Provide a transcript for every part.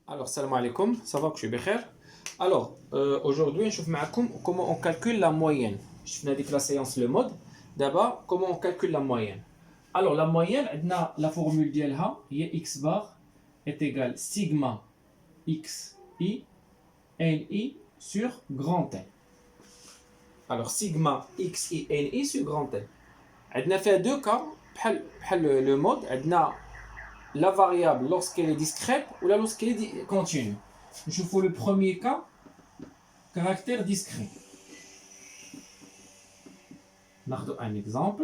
Alors, salam alaikum, ça va que je suis bikhair. Alors, aujourd'hui, je vais vous montrer comment on calcule la moyenne. Je fais avec la séance le mode. D'abord, comment on calcule la moyenne. Alors, la moyenne, on a la formule d'Elha, x bar est égal sigma xi ni sur grand N. Alors, sigma xi ni sur grand N. On a fait deux cas, le mode, on a la variable lorsqu'elle est discrète ou lorsqu'elle est continue. Je fais le premier cas, caractère discret. On a un exemple.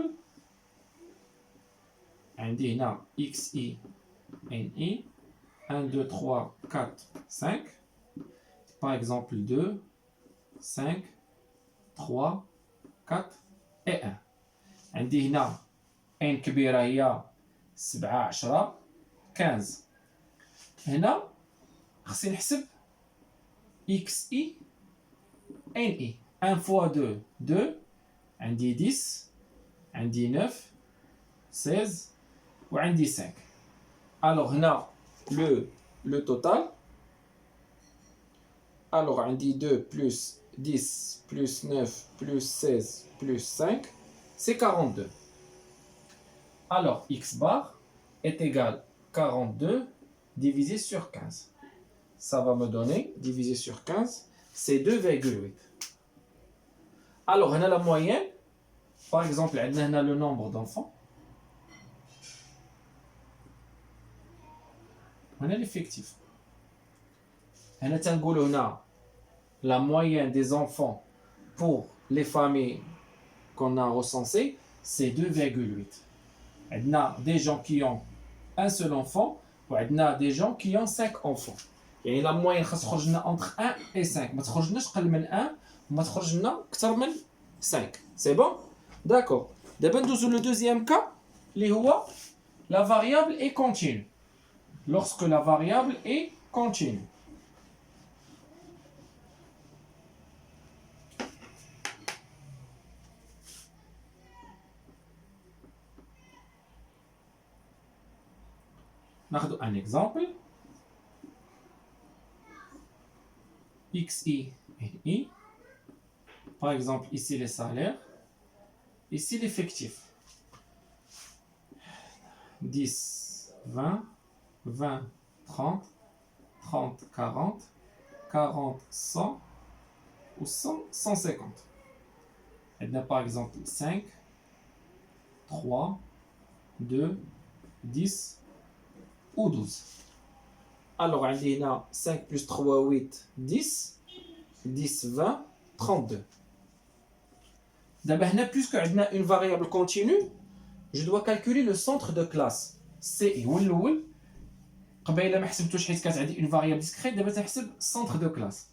On a xi, ni, 1, 2, 3, 4, 5. Par exemple 2, 5, 3, 4 et 1. On a n كبيرة هي 7 10 15. هنا خصني نحسب xi ni. 1 fois 2 2. عندي 10 عندي 9 16 وعندي 5. alors هنا le total. alors عندي 2 plus 10 plus 9 plus 16 plus 5 c'est 42. alors x bar est égal 42 divisé sur 15. Ça va me donner, divisé sur 15, c'est 2,8. Alors, on a la moyenne. Par exemple, on a le nombre d'enfants. On a l'effectif. On a la moyenne des enfants pour les familles qu'on a recensées, c'est 2,8. On a des gens qui ont un seul enfant, ou on a des gens qui ont 5 enfants. Et la moyenne est entre 1 et 5. ما تخرجناش أقل من 1 وما تخرجنا أكثر من 5. C'est bon? D'accord. D'abord, nous le deuxième cas, la variable est continue. Lorsque la variable est continue. ناخذ un exemple. xi et ni. Par exemple, ici les salaires. Ici l'effectif. 10, 20, 20, 30, 30, 40, 40, 100 ou 100, 150. On a par exemple 5, 3, 2, 10 ou 12. Alors, on a 5 plus 3, 8, 10. 10, 20, 32. D'abord, puisque on a une variable continue, je dois calculer le centre de classe. CI. قبيله ما حسبتوش حيت كانت عندي une variable discrète. دابا تنحسب centre de classe.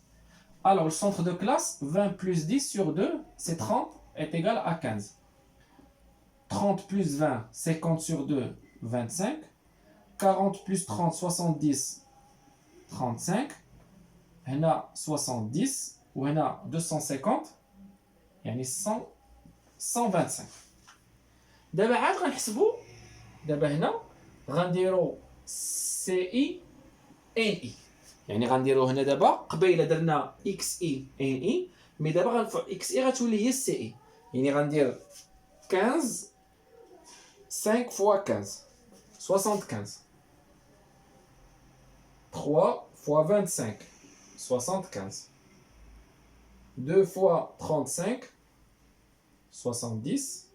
Alors, le centre de classe, 20 plus 10 sur 2, c'est 30, est égal à 15. 30 plus 20, 50 sur 2, 25. 40 plus 30, 70, 35. هنا 70 وهنا 250 يعني 100 125. دابا عاد غنحسبوا. دابا هنا غنديروا سي اي ان اي. يعني غنديروا هنا دابا قبيله درنا اكس اي ان اي مي دابا غنرفع اكس اي غتولي هي السي اي. يعني غندير 15 5 fois 15 75. 3 fois 25 75. 2 fois 35 70.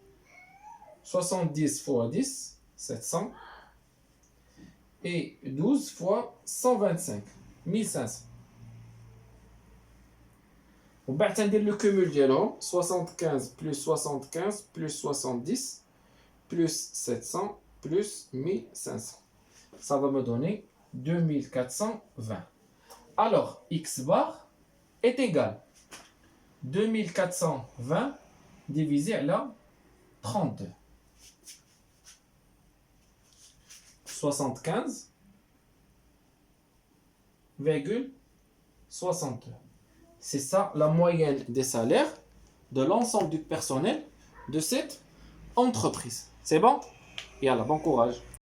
70 fois 10 700. Et 12 fois 125 1500. وبعد تندير لو كومول ديالهم 75 plus 75 plus 70 plus 700 plus 1500. Ça va me donner 2420. Alors, x bar est égal 2420 divisé à 32. 75,62. C'est ça la moyenne des salaires de l'ensemble du personnel de cette entreprise. C'est bon? Et alors, bon courage.